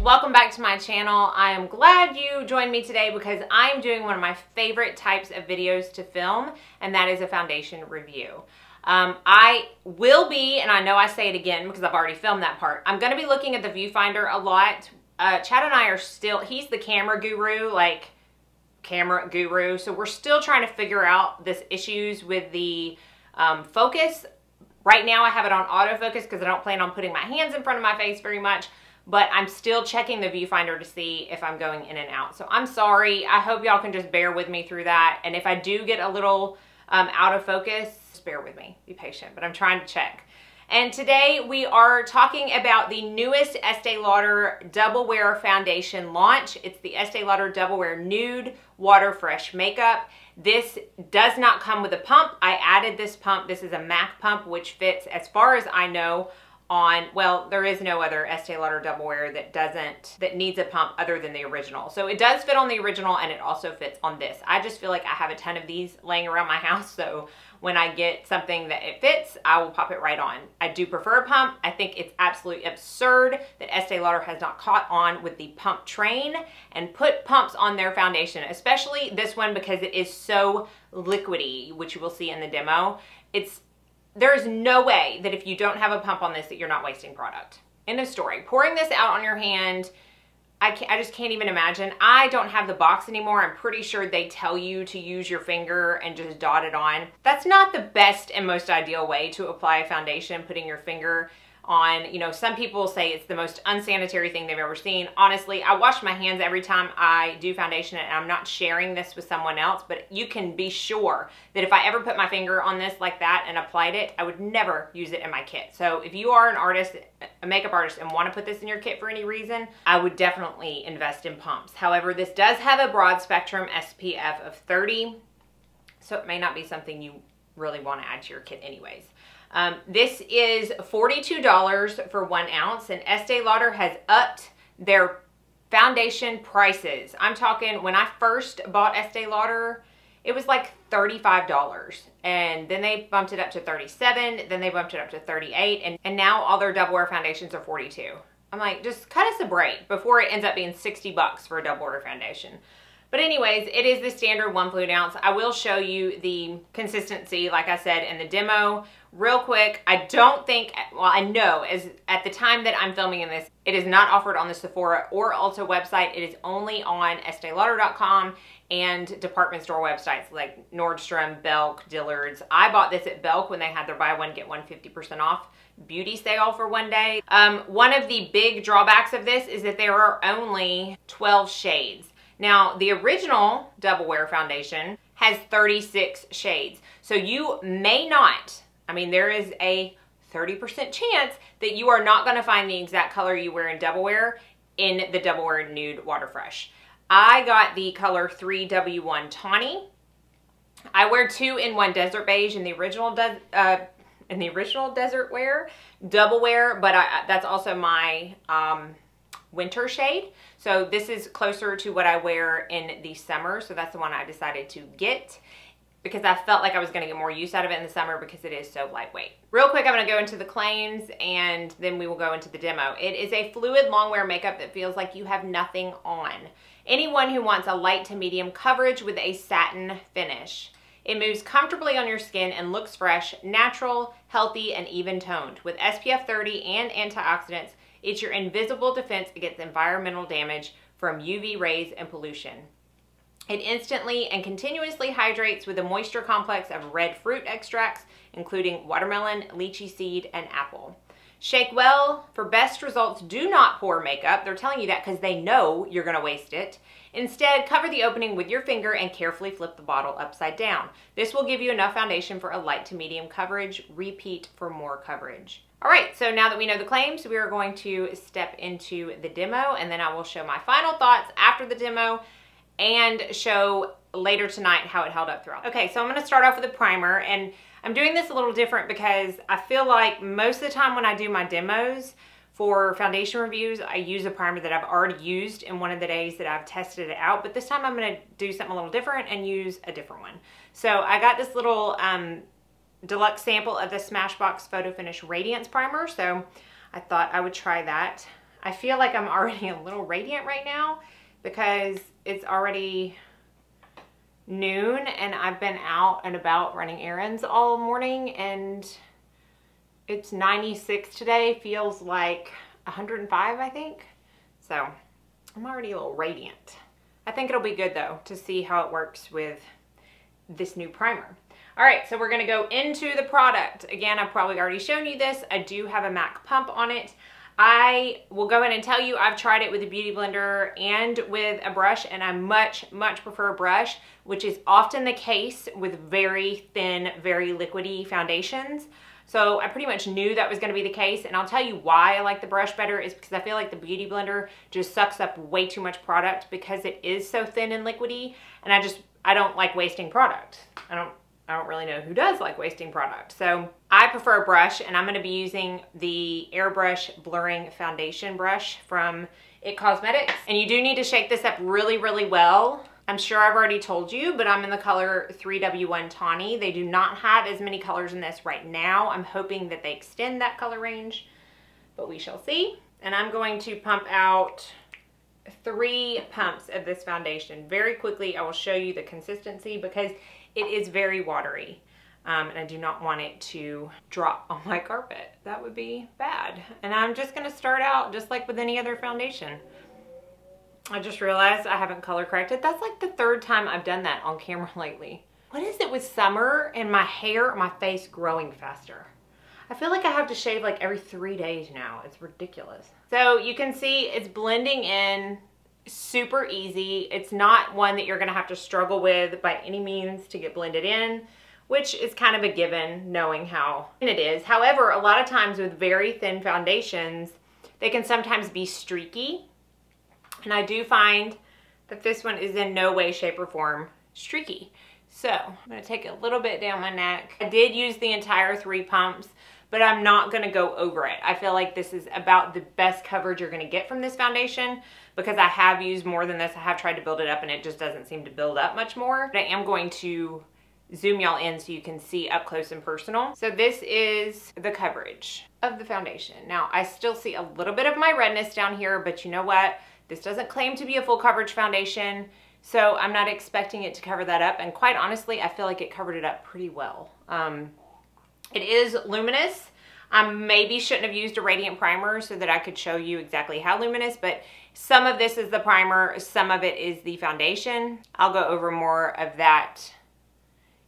welcome back to my channel. I am glad you joined me today because I am doing one of my favorite types of videos to film, and that is a foundation review. I will be, and I know I say it again because I've already filmed that part, I'm going to be looking at the viewfinder a lot. Chad and I are still, he's the camera guru, so we're still trying to figure out this issues with the focus. Right now I have it on autofocus because I don't plan on putting my hands in front of my face very much, but I'm still checking the viewfinder to see if I'm going in and out. So I'm sorry. I hope y'all can just bear with me through that. And if I do get a little out of focus, just bear with me. Be patient, but I'm trying to check. And today we are talking about the newest Estee Lauder Double Wear Foundation launch. It's the Estee Lauder Double Wear Nude Water Fresh Makeup. This does not come with a pump. I added this pump. This is a MAC pump, which fits, as far as I know, on, well, there is no other Estee Lauder Double Wear that needs a pump other than the original. So it does fit on the original and it also fits on this. I just feel like I have a ton of these laying around my house, so when I get something that it fits, I will pop it right on. I do prefer a pump. I think it's absolutely absurd that Estee Lauder has not caught on with the pump train and put pumps on their foundation, especially this one because it is so liquidy, which you will see in the demo. There's no way that if you don't have a pump on this that you're not wasting product. End of story. Pouring this out on your hand, I just can't even imagine. I don't have the box anymore. I'm pretty sure they tell you to use your finger and just dot it on. That's not the best and most ideal way to apply a foundation, putting your finger on. You know, some people say it's the most unsanitary thing they've ever seen. Honestly, I wash my hands every time I do foundation, and I'm not sharing this with someone else, but you can be sure that if I ever put my finger on this like that and applied it, I would never use it in my kit. So if you are an artist, a makeup artist, and want to put this in your kit for any reason, I would definitely invest in pumps. However, this does have a broad spectrum SPF of 30, so it may not be something you really want to add to your kit anyways. This is $42 for 1 ounce, and Estee Lauder has upped their foundation prices. I'm talking, when I first bought Estee Lauder, it was like $35, and then they bumped it up to $37, then they bumped it up to $38, and now all their Double Wear foundations are $42. I'm like, just cut us a break before it ends up being 60 bucks for a Double Wear foundation. But anyways, it is the standard 1 fluid ounce. I will show you the consistency, like I said, in the demo. Real quick, I don't think, well, I know as at the time that I'm filming in this, it is not offered on the Sephora or Ulta website. It is only on EsteeLauder.com and department store websites like Nordstrom, Belk, Dillard's. I bought this at Belk when they had their buy one, get one 50% off beauty sale for one day. One of the big drawbacks of this is that there are only 12 shades. Now, the original Double Wear foundation has 36 shades. So you may not, I mean, there is a 30% chance that you are not going to find the exact color you wear in Double Wear in the Double Wear Nude Water Fresh. I got the color 3W1 Tawny. I wear 2-in-1 Desert Beige in the original Desert Wear, Double Wear, but that's also my winter shade. So this is closer to what I wear in the summer. So that's the one I decided to get because I felt like I was going to get more use out of it in the summer because it is so lightweight. Real quick, I'm going to go into the claims and then we will go into the demo. It is a fluid long wear makeup that feels like you have nothing on. Anyone who wants a light to medium coverage with a satin finish. It moves comfortably on your skin and looks fresh, natural, healthy, and even toned. With SPF 30 and antioxidants, it's your invisible defense against environmental damage from UV rays and pollution. It instantly and continuously hydrates with a moisture complex of red fruit extracts, including watermelon, lychee seed, and apple. Shake well. For best results, do not pour makeup. They're telling you that because they know you're going to waste it. Instead, cover the opening with your finger and carefully flip the bottle upside down. This will give you enough foundation for a light to medium coverage. Repeat for more coverage. All right, so now that we know the claims, we are going to step into the demo, and then I will show my final thoughts after the demo and show later tonight how it held up throughout. Okay, so I'm going to start off with a primer, and I'm doing this a little different because I feel like most of the time when I do my demos for foundation reviews, I use a primer that I've already used in one of the days that I've tested it out, but this time I'm going to do something a little different and use a different one. So I got this little deluxe sample of the Smashbox Photo Finish Radiance Primer, so I thought I would try that. I feel like I'm already a little radiant right now because it's already noon and I've been out and about running errands all morning, and it's 96 today. Feels like 105, I think. So I'm already a little radiant. I think it'll be good though to see how it works with this new primer. All right, so we're gonna go into the product. Again, I've probably already shown you this. I do have a MAC pump on it. I will go ahead and tell you I've tried it with a beauty blender and with a brush, and I much prefer a brush, which is often the case with very thin, very liquidy foundations. So I pretty much knew that was going to be the case, and I'll tell you why I like the brush better is because I feel like the beauty blender just sucks up way too much product because it is so thin and liquidy, and I don't like wasting product. I don't really know who does like wasting product. So I prefer a brush, and I'm going to be using the Airbrush Blurring Foundation Brush from It Cosmetics. And you do need to shake this up really well. I'm sure I've already told you, but I'm in the color 3W1 Tawny. They do not have as many colors in this right now. I'm hoping that they extend that color range, but we shall see. And I'm going to pump out 3 pumps of this foundation. Very quickly, I will show you the consistency because it is very watery. And I do not want it to drop on my carpet. That would be bad. And I'm just gonna start out just like with any other foundation. I just realized I haven't color corrected. That's like the 3rd time I've done that on camera lately. What is it with summer and my hair or my face growing faster? I feel like I have to shave like every 3 days now. It's ridiculous. So you can see it's blending in super easy. It's not one that you're gonna have to struggle with by any means to get blended in, which is kind of a given knowing how thin it is. However, a lot of times with very thin foundations, they can sometimes be streaky. And I do find that this one is in no way, shape, or form streaky. So I'm gonna take a little bit down my neck. I did use the entire 3 pumps, but I'm not gonna go over it. I feel like this is about the best coverage you're gonna get from this foundation because I have used more than this. I have tried to build it up and it just doesn't seem to build up much more. But I am going to zoom y'all in so you can see up close and personal. So this is the coverage of the foundation. Now I still see a little bit of my redness down here, but you know what? This doesn't claim to be a full coverage foundation, so I'm not expecting it to cover that up. And quite honestly, I feel like it covered it up pretty well. It is luminous. I maybe shouldn't have used a radiant primer so that I could show you exactly how luminous, but some of this is the primer, some of it is the foundation. I'll go over more of that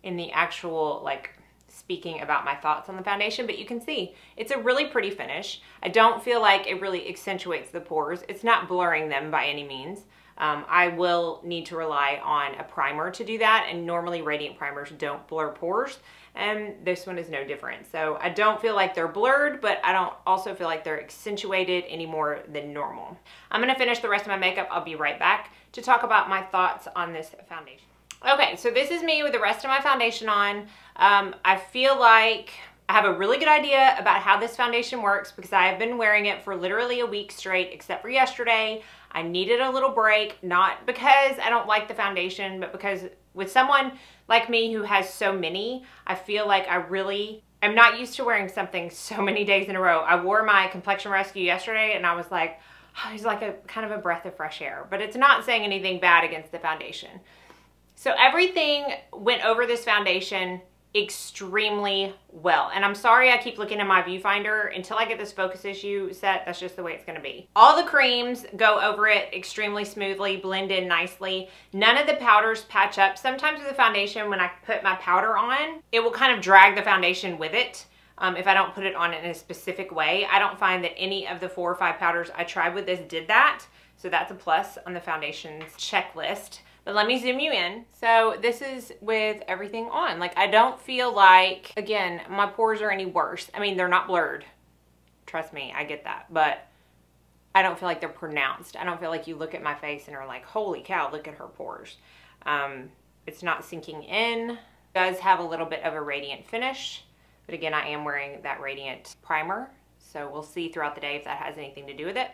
in the actual, like, speaking about my thoughts on the foundation, but you can see it's a really pretty finish. I don't feel like it really accentuates the pores. It's not blurring them by any means. I will need to rely on a primer to do that, and normally radiant primers don't blur pores, and this one is no different. So I don't feel like they're blurred, but I don't also feel like they're accentuated any more than normal. I'm gonna finish the rest of my makeup. I'll be right back to talk about my thoughts on this foundation. Okay, so this is me with the rest of my foundation on. I feel like I have a really good idea about how this foundation works because I have been wearing it for literally a week straight, except for yesterday. I needed a little break, not because I don't like the foundation, but because with someone like me who has so many, I feel like I'm not used to wearing something so many days in a row. I wore my Complexion Rescue yesterday and I was like, oh, it's like a kind of a breath of fresh air, but it's not saying anything bad against the foundation. So everything went over this foundation extremely well. And I'm sorry I keep looking at my viewfinder. Until I get this focus issue set, that's just the way it's gonna be. All the creams go over it extremely smoothly, blend in nicely. None of the powders patch up. Sometimes with the foundation, when I put my powder on, it will kind of drag the foundation with it. If I don't put it on in a specific way. I don't find that any of the 4 or 5 powders I tried with this did that. So that's a plus on the foundation's checklist. But let me zoom you in. So this is with everything on. Like, I don't feel like, again, my pores are any worse. I mean, they're not blurred. Trust me, I get that. But I don't feel like they're pronounced. I don't feel like you look at my face and are like, holy cow, look at her pores. It's not sinking in. It does have a little bit of a radiant finish. But again, I am wearing that radiant primer. So we'll see throughout the day if that has anything to do with it.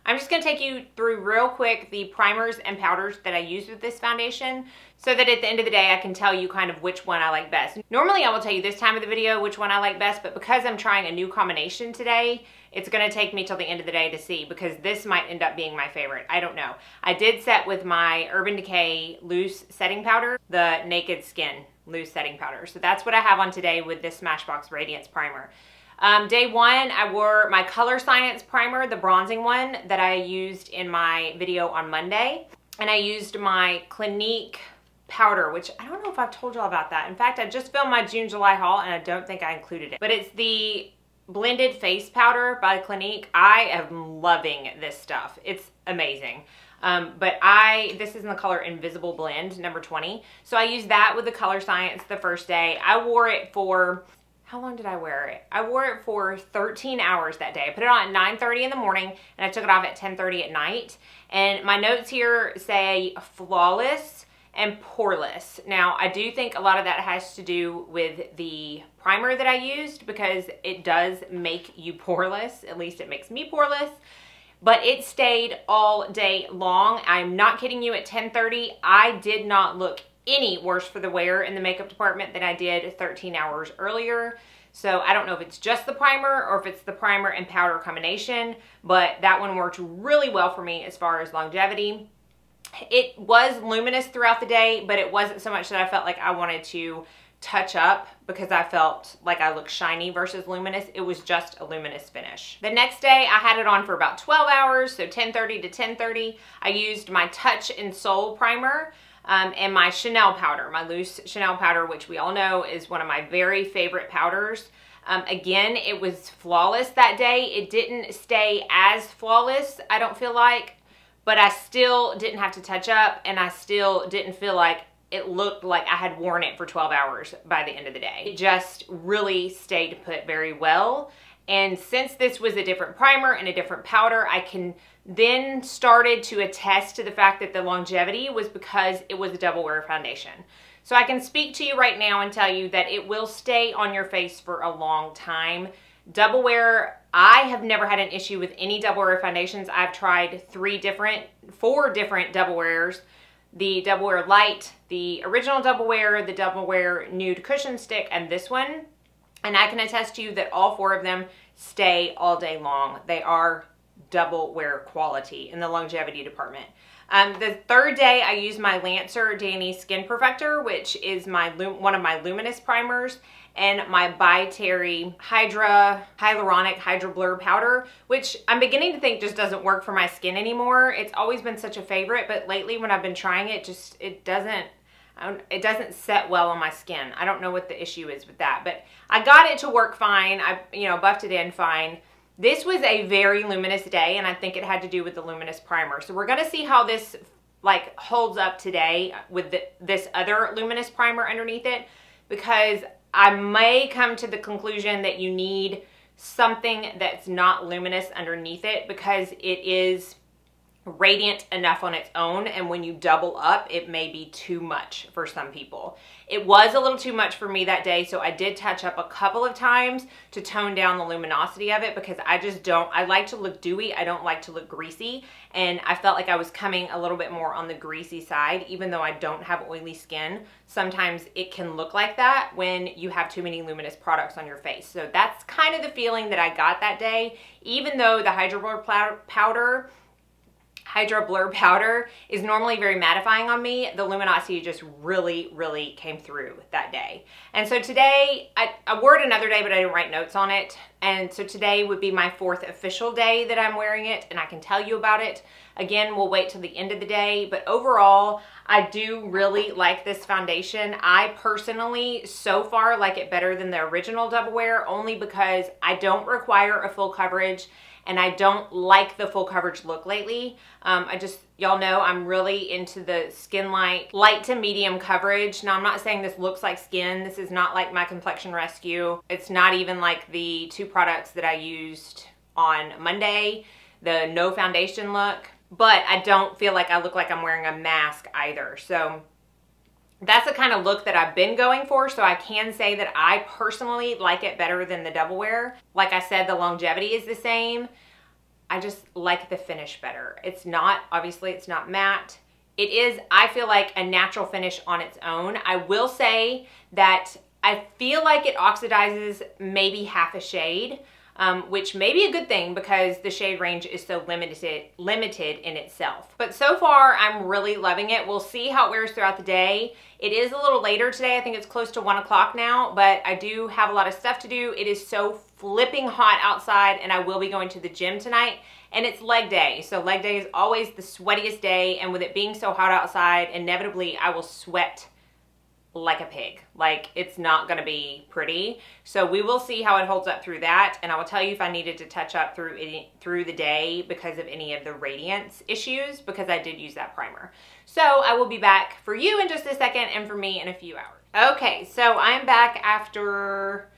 I'm just going to take you through real quick the primers and powders that I use with this foundation so that at the end of the day I can tell you kind of which one I like best. Normally I will tell you this time of the video which one I like best, but because I'm trying a new combination today, it's going to take me till the end of the day to see, because this might end up being my favorite. I don't know. I did set with my Urban Decay loose setting powder, the Naked Skin loose setting powder. So that's what I have on today with this Smashbox Radiance primer. Day one, I wore my Color Science primer, the bronzing one that I used in my video on Monday. And I used my Clinique powder, which I don't know if I've told y'all about that. In fact, I just filmed my June-July haul and I don't think I included it. But it's the Blended Face Powder by Clinique. I am loving this stuff. It's amazing. This is in the color Invisible Blend, number 20. So I used that with the Color Science the first day. I wore it for, how long did I wear it? I wore it for 13 hours that day. I put it on at 9:30 in the morning and I took it off at 10:30 at night. And my notes here say flawless and poreless. Now, I do think a lot of that has to do with the primer that I used, because it does make you poreless. At least it makes me poreless. But it stayed all day long. I'm not kidding you. At 10:30, I did not look any worse for the wear in the makeup department than I did 13 hours earlier. So I don't know if it's just the primer or if it's the primer and powder combination, but that one worked really well for me as far as longevity. It was luminous throughout the day, but it wasn't so much that I felt like I wanted to touch up because I felt like I looked shiny versus luminous. It was just a luminous finish. The next day I had it on for about 12 hours, so 10:30 to 10:30. I used my Touch and Soul primer and my Chanel powder, my loose Chanel powder, which we all know is one of my very favorite powders. Again, it was flawless that day. It didn't stay as flawless, I don't feel like, but I still didn't have to touch up and I still didn't feel like it looked like I had worn it for 12 hours by the end of the day. It just really stayed put very well. And since this was a different primer and a different powder, I can then started to attest to the fact that the longevity was because it was a double wear foundation. So I can speak to you right now and tell you that it will stay on your face for a long time. Double wear, I have never had an issue with any double wear foundations. I've tried four different double wears. The Double Wear Light, the original Double Wear, the Double Wear Nude Cushion Stick, and this one. And I can attest to you that all four of them stay all day long. They are double wear quality in the longevity department. The third day I used my Lancer Danny Skin Perfector, which is one of my luminous primers, and my By Terry Hyaluronic Hydra Blur Powder, which I'm beginning to think just doesn't work for my skin anymore. It's always been such a favorite, but lately when I've been trying it, it doesn't set well on my skin. I don't know what the issue is with that, but I got it to work fine. I buffed it in fine. This was a very luminous day, and I think it had to do with the luminous primer. So we're gonna see how this holds up today with this other luminous primer underneath it, because I may come to the conclusion that you need something that's not luminous underneath it, because it is radiant enough on its own, and when you double up, it may be too much for some people. It was a little too much for me that day, so I did touch up a couple of times to tone down the luminosity of it, because I like to look dewy, I don't like to look greasy, and I felt like I was coming a little bit more on the greasy side, even though I don't have oily skin. Sometimes it can look like that when you have too many luminous products on your face. So that's kind of the feeling that I got that day, even though the Hydra Blur Powder is normally very mattifying on me. The luminosity just really, really came through that day. And so today, I wore it another day, but I didn't write notes on it. And so today would be my 4th official day that I'm wearing it, and I can tell you about it. Again, we'll wait till the end of the day, but overall, I do really like this foundation. I personally, so far, like it better than the original Double Wear, only because I don't require a full coverage, and I don't like the full coverage look lately. Y'all know I'm really into the Skin light to medium coverage. Now, I'm not saying this looks like skin. This is not like my Complexion Rescue. It's not even like the 2 products that I used on Monday, the no foundation look, but I don't feel like I look like I'm wearing a mask either. So that's the kind of look that I've been going for, so I can say that I personally like it better than the Double Wear. Like I said, the longevity is the same. I just like the finish better. It's not, obviously it's not matte. It is, I feel like, a natural finish on its own. I will say that I feel like it oxidizes maybe half a shade, which may be a good thing because the shade range is so limited in itself. But so far, I'm really loving it. We'll see how it wears throughout the day. It is a little later today. I think it's close to 1 o'clock now, but I do have a lot of stuff to do. It is so flipping hot outside, and I will be going to the gym tonight, and it's leg day. So leg day is always the sweatiest day, and with it being so hot outside, inevitably I will sweat like a pig. Like, it's not gonna be pretty. So we will see how it holds up through that, and I will tell you if I needed to touch up through the day because of any of the radiance issues, because I did use that primer. So I will be back for you in just a second, and for me in a few hours. Okay, so I'm back after,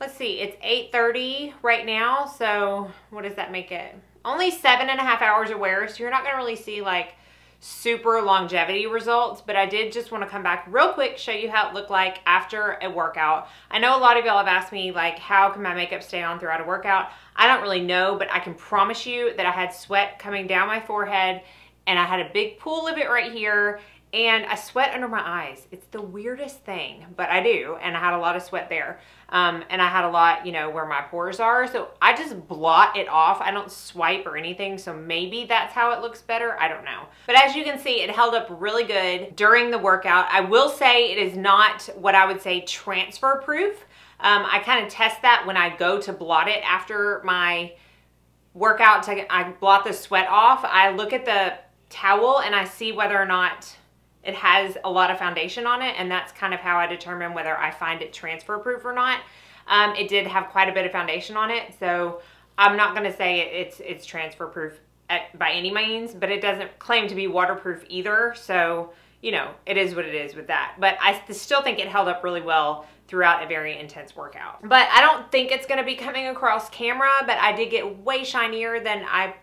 let's see, it's 8:30 right now, so what does that make it? Only 7.5 hours of wear, so you're not gonna really see like super longevity results, but I did just want to come back real quick, show you how it looked like after a workout. I know a lot of y'all have asked me, like, how can my makeup stay on throughout a workout? I don't really know, but I can promise you that I had sweat coming down my forehead, and I had a big pool of it right here, and I sweat under my eyes. It's the weirdest thing, but I do, and I had a lot of sweat there. And I had a lot, you know, where my pores are, so I just blot it off. I don't swipe or anything, so maybe that's how it looks better. I don't know. But as you can see, it held up really good during the workout. I will say it is not what I would say transfer proof. I kind of test that when I go to blot it after my workout. I blot the sweat off. I look at the towel and I see whether or not it has a lot of foundation on it, and that's kind of how I determine whether I find it transfer proof or not. It did have quite a bit of foundation on it, so I'm not going to say it's transfer proof by any means, but it doesn't claim to be waterproof either, so you know, it is what it is with that. But I still think it held up really well throughout a very intense workout. But I don't think it's going to be coming across camera, but I did get way shinier than I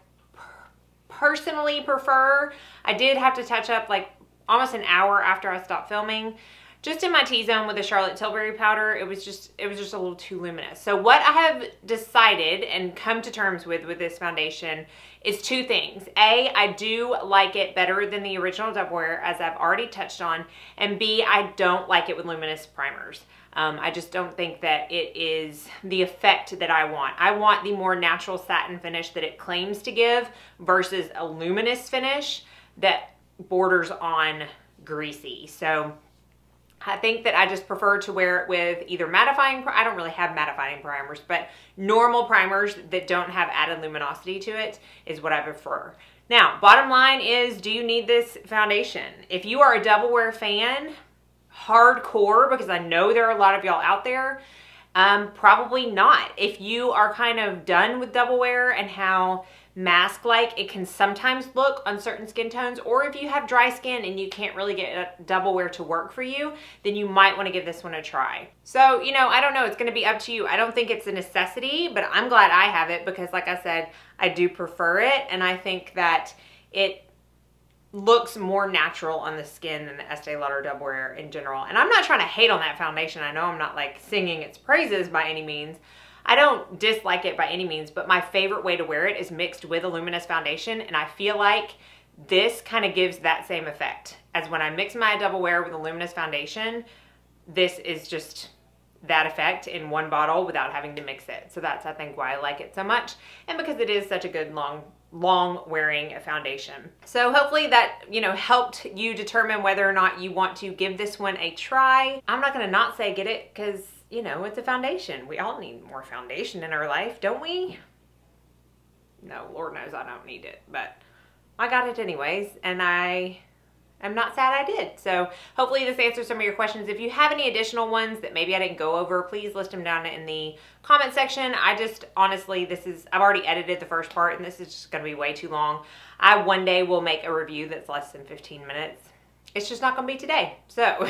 personally prefer. I did have to touch up like almost an hour after I stopped filming, just in my T-zone with the Charlotte Tilbury powder. It was just a little too luminous. So what I have decided and come to terms with this foundation is two things. A, I do like it better than the original Double Wear, as I've already touched on, and B, I don't like it with luminous primers. I just don't think that it is the effect that I want. I want the more natural satin finish that it claims to give versus a luminous finish that borders on greasy. So I think that I just prefer to wear it with either mattifying, I don't really have mattifying primers, but normal primers that don't have added luminosity to it is what I prefer. Now, bottom line is, do you need this foundation? If you are a Double Wear fan, hardcore, because I know there are a lot of y'all out there, probably not. If you are kind of done with Double Wear and how mask-like it can sometimes look on certain skin tones, or if you have dry skin and you can't really get a Double Wear to work for you, then you might want to give this one a try. So, you know, I don't know, it's going to be up to you. I don't think it's a necessity, but I'm glad I have it because, like I said, I do prefer it, and I think that it looks more natural on the skin than the Estee Lauder Double Wear in general. And I'm not trying to hate on that foundation. I know I'm not like singing its praises by any means. I don't dislike it by any means, but my favorite way to wear it is mixed with a luminous foundation, and I feel like this kind of gives that same effect. As when I mix my Double Wear with a luminous foundation, this is just that effect in one bottle without having to mix it. So that's, I think, why I like it so much, and because it is such a good long wearing foundation. So hopefully that, you know, helped you determine whether or not you want to give this one a try. I'm not gonna not say get it, because you know, it's a foundation. We all need more foundation in our life, don't we? No, Lord knows I don't need it, but I got it anyways, and I am not sad I did. So hopefully this answers some of your questions. If you have any additional ones that maybe I didn't go over, please list them down in the comment section. I just, honestly, I've already edited the first part, and this is just gonna be way too long. I one day will make a review that's less than 15 minutes. It's just not gonna be today. So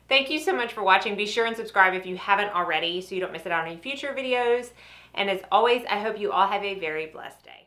thank you so much for watching. Be sure and subscribe if you haven't already so you don't miss out on any future videos. And as always, I hope you all have a very blessed day.